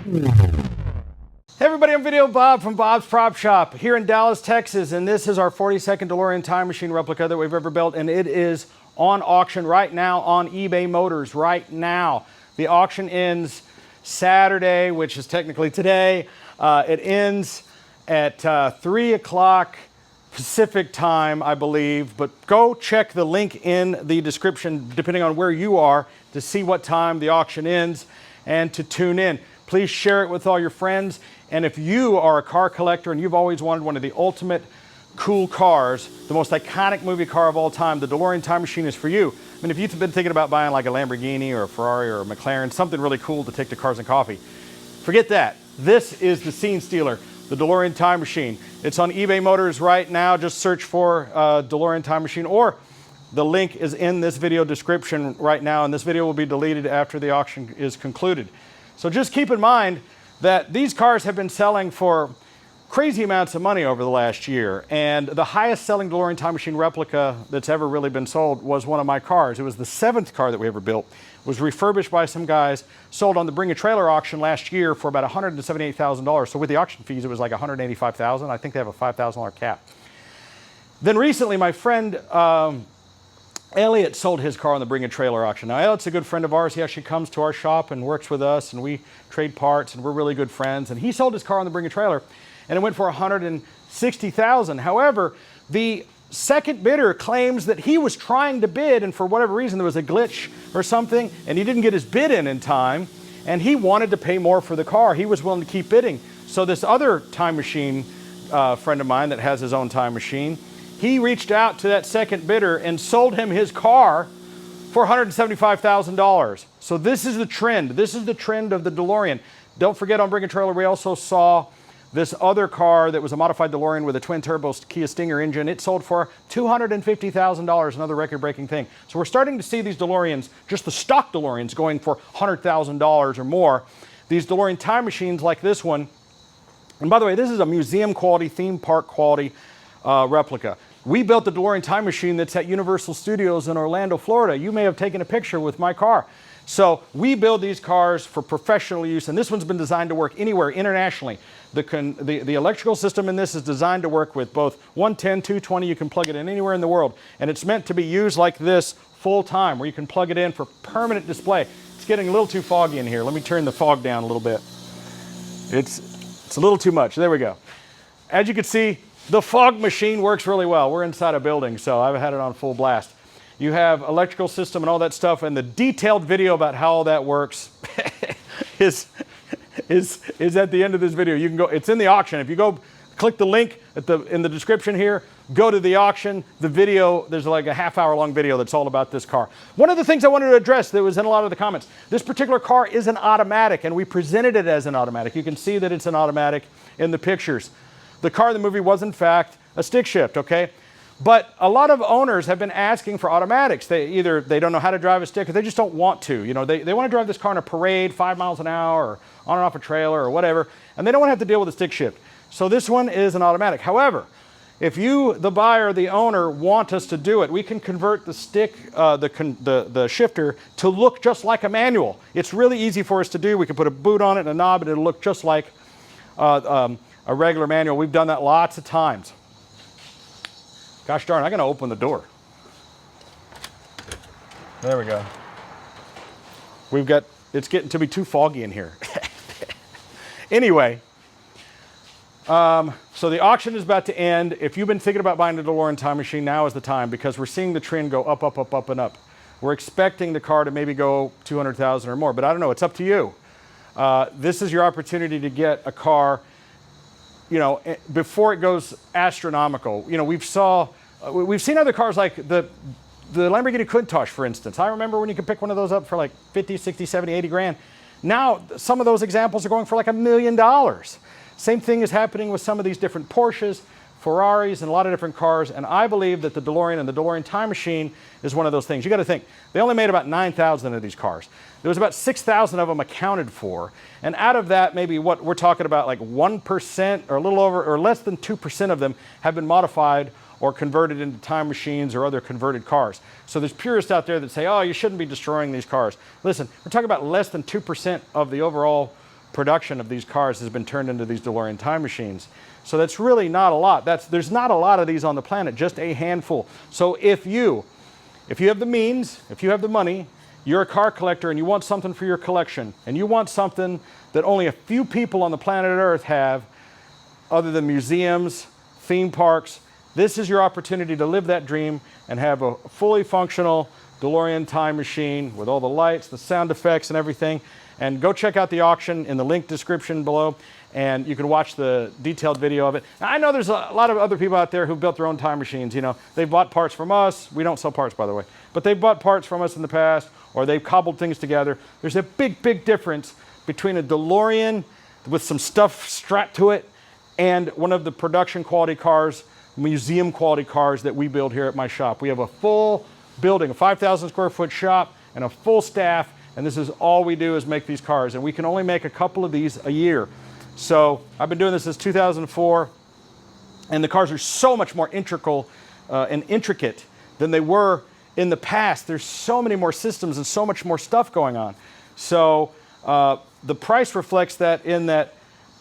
Hey everybody, I'm Videobob from Bob's Prop Shop here in Dallas, Texas, and this is our 42nd Delorean Time Machine replica that we've ever built, and it is on auction right now on eBay Motors right now. The auction ends Saturday, which is technically today. It ends at 3 o'clock Pacific time, I believe, but go check the link in the description, depending on where you are, to see what time the auction ends and to tune in. Please share it with all your friends. And if you are a car collector and you've always wanted one of the ultimate cool cars, the most iconic movie car of all time, the Delorean Time Machine is for you. I mean, if you've been thinking about buying like a Lamborghini or a Ferrari or a McLaren, something really cool to take to Cars and Coffee, forget that. This is the scene stealer, the DeLorean Time Machine. It's on eBay Motors right now. Just search for DeLorean Time Machine, or the link is in this video description right now, and this video will be deleted after the auction is concluded. So just keep in mind that these cars have been selling for crazy amounts of money over the last year, and the highest selling DeLorean Time Machine replica that's ever really been sold was one of my cars. It was the 7th car that we ever built. It was refurbished by some guys, sold on the Bring a Trailer auction last year for about $178,000. So with the auction fees, it was like $185,000. I think they have a $5,000 cap. Then recently, my friend Elliot sold his car on the Bring a Trailer auction. Now, Elliot's a good friend of ours. He actually comes to our shop and works with us, and we trade parts, and we're really good friends. And he sold his car on the Bring a Trailer, and it went for $160,000. However, the second bidder claims that he was trying to bid, and for whatever reason, there was a glitch or something, and he didn't get his bid in time, and he wanted to pay more for the car. He was willing to keep bidding. So this other time machine friend of mine that has his own time machine, he reached out to that second bidder and sold him his car for $175,000. So this is the trend. This is the trend of the DeLorean. Don't forget, on Bring a Trailer, we also saw this other car that was a modified DeLorean with a twin-turbo Kia Stinger engine. It sold for $250,000, another record-breaking thing. So we're starting to see these DeLoreans, just the stock DeLoreans, going for $100,000 or more. These DeLorean Time Machines like this one, and by the way, this is a museum-quality, theme park-quality replica. We built the DeLorean Time Machine that's at Universal Studios in Orlando, Florida. You may have taken a picture with my car. So we build these cars for professional use, and this one's been designed to work anywhere internationally. The electrical system in this is designed to work with both 110, 220. You can plug it in anywhere in the world, and it's meant to be used like this full time, where you can plug it in for permanent display. It's getting a little too foggy in here. Let me turn the fog down a little bit. It's a little too much. There we go. As you can see, the fog machine works really well. We're inside a building, so I've had it on full blast. You have electrical system and all that stuff, and the detailed video about how all that works is at the end of this video. You can go, it's in the auction. If you go click the link in the description here, go to the auction, the video, there's like a half-hour-long video that's all about this car. One of the things I wanted to address that was in a lot of the comments, this particular car is an automatic, and we presented it as an automatic. You can see that it's an automatic in the pictures. The car in the movie was, in fact, a stick shift, okay? But a lot of owners have been asking for automatics. They don't know how to drive a stick, or they just don't want to. You know, they want to drive this car in a parade, 5 miles an hour, or on and off a trailer, or whatever, and they don't want to have to deal with a stick shift. So this one is an automatic. However, if you, the buyer, the owner, want us to do it, we can convert the stick, the shifter, to look just like a manual. It's really easy for us to do. We can put a boot on it and a knob, and it'll look just like a regular manual. We've done that lots of times. Gosh darn, I'm going to open the door. There we go. It's getting to be too foggy in here. Anyway, so the auction is about to end. If you've been thinking about buying the DeLorean Time Machine, now is the time, because we're seeing the trend go up, up, up, up, and up. We're expecting the car to maybe go $200,000 or more, but I don't know. It's up to you. This is your opportunity to get a car, you know, before it goes astronomical. You know, we've seen other cars like the Lamborghini Countach, for instance. I remember when you could pick one of those up for like 50, 60, 70, 80 grand. Now, some of those examples are going for like $1 million. Same thing is happening with some of these different Porsches, Ferraris, and a lot of different cars. And I believe that the DeLorean and the DeLorean Time Machine is one of those things. You got to think, they only made about 9,000 of these cars. There was about 6,000 of them accounted for. And out of that, maybe what we're talking about, like 1% or a little over, or less than 2% of them have been modified or converted into time machines or other converted cars. So there's purists out there that say, oh, you shouldn't be destroying these cars. Listen, we're talking about less than 2% of the overall production of these cars has been turned into these DeLorean time machines. So that's really not a lot. There's not a lot of these on the planet, just a handful. So if you have the means, if you have the money, you're a car collector and you want something for your collection, and you want something that only a few people on the planet Earth have, other than museums, theme parks, this is your opportunity to live that dream and have a fully functional DeLorean time machine with all the lights, the sound effects and everything. And go check out the auction in the link description below, and you can watch the detailed video of it. Now, I know there's a lot of other people out there who built their own time machines. You know, they've bought parts from us. We don't sell parts, by the way, but they've bought parts from us in the past, or they've cobbled things together. There's a big, big difference between a DeLorean with some stuff strapped to it and one of the production quality cars, museum quality cars that we build here at my shop. We have a full building, a 5,000 square foot shop, and a full staff, and this is all we do is make these cars, and we can only make a couple of these a year. So I've been doing this since 2004, and the cars are so much more integral and intricate than they were in the past. There's so many more systems and so much more stuff going on. So the price reflects that, in that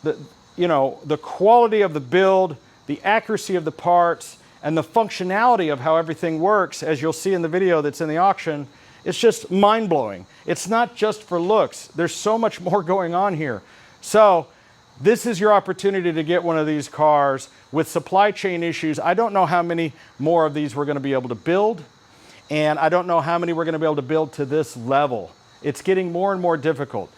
the quality of the build, the accuracy of the parts, and the functionality of how everything works, as you'll see in the video that's in the auction, it's just mind-blowing. It's not just for looks. There's so much more going on here. So this is your opportunity to get one of these cars. With supply chain issues, I don't know how many more of these we're going to be able to build, and I don't know how many we're going to be able to build to this level. It's getting more and more difficult.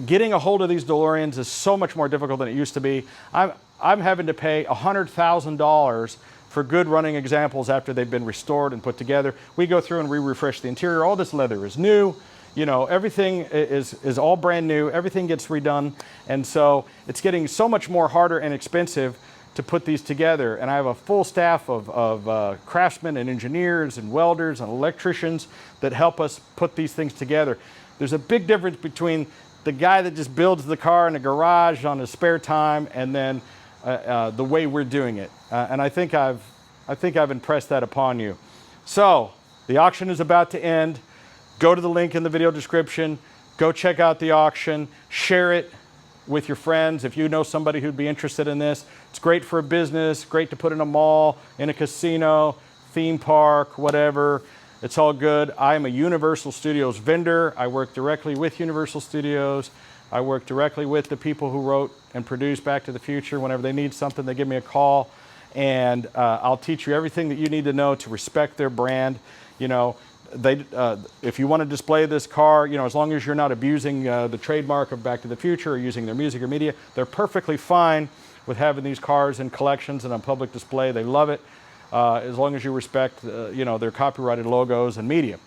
Getting a hold of these DeLoreans is so much more difficult than it used to be. I'm having to pay $100,000 for good running examples after they've been restored and put together. We go through and we refresh the interior. All this leather is new. You know, everything is all brand new. Everything gets redone. And so it's getting so much more harder and expensive to put these together. And I have a full staff of craftsmen and engineers and welders and electricians that help us put these things together. There's a big difference between the guy that just builds the car in a garage on his spare time and then the way we're doing it. And I think I've impressed that upon you. So the auction is about to end. Go to the link in the video description. Go check out the auction. Share it with your friends if you know somebody who'd be interested in this. It's great for a business, great to put in a mall, in a casino, theme park, whatever. It's all good. I am a Universal Studios vendor. I work directly with Universal Studios. I work directly with the people who wrote and produced Back to the Future. Whenever they need something, they give me a call, and I'll teach you everything that you need to know to respect their brand. You know, if you want to display this car, you know, as long as you're not abusing the trademark of Back to the Future or using their music or media, they're perfectly fine with having these cars in collections and on public display. They love it, as long as you respect, you know, their copyrighted logos and media.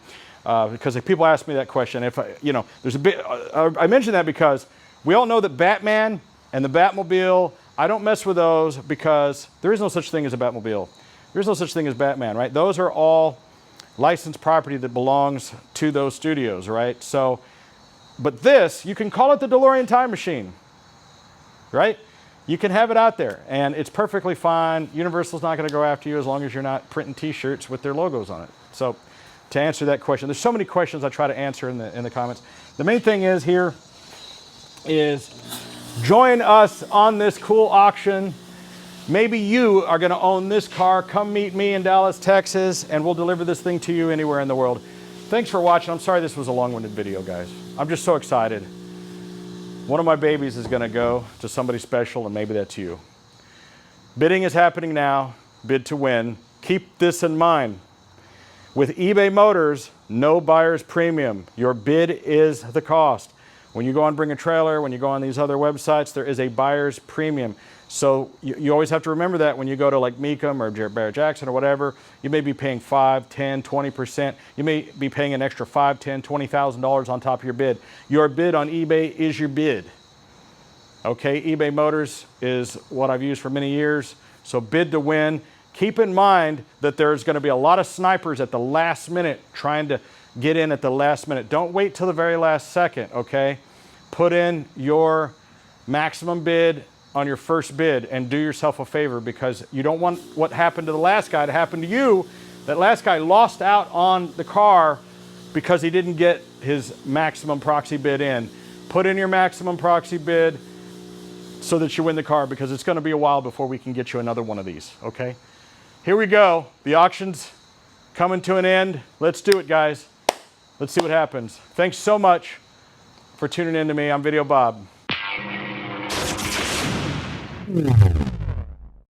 Because if people ask me that question, there's a bit. I mention that because we all know that Batman and the Batmobile, I don't mess with those because there is no such thing as a Batmobile. There's no such thing as Batman, right? Those are all licensed property that belongs to those studios, right? So, but this, you can call it the DeLorean Time Machine, right? You can have it out there, and it's perfectly fine. Universal's not going to go after you as long as you're not printing T-shirts with their logos on it. So, to answer that question, there's so many questions I try to answer in the comments. The main thing is here is join us on this cool auction. Maybe you are going to own this car. Come meet me in Dallas, Texas, and we'll deliver this thing to you anywhere in the world. Thanks for watching. I'm sorry this was a long-winded video, guys. I'm just so excited. One of my babies is going to go to somebody special, and maybe that's you. Bidding is happening now. Bid to win. Keep this in mind. With eBay Motors, no buyer's premium. Your bid is the cost. When you go on Bring a Trailer, when you go on these other websites, there is a buyer's premium. So you always have to remember that when you go to like Mecum or Barrett Jackson or whatever, you may be paying 5, 10, 20%. You may be paying an extra $5, 10, $20,000 on top of your bid. Your bid on eBay is your bid. Okay, eBay Motors is what I've used for many years. So bid to win. Keep in mind that there's going to be a lot of snipers at the last minute trying to get in at the last minute. Don't wait till the very last second, okay? Put in your maximum bid on your first bid and do yourself a favor, because you don't want what happened to the last guy to happen to you. That last guy lost out on the car because he didn't get his maximum proxy bid in. Put in your maximum proxy bid so that you win the car, because it's going to be a while before we can get you another one of these, okay? Here we go. The auction's coming to an end. Let's do it, guys. Let's see what happens. Thanks so much for tuning in to me. I'm Video Bob.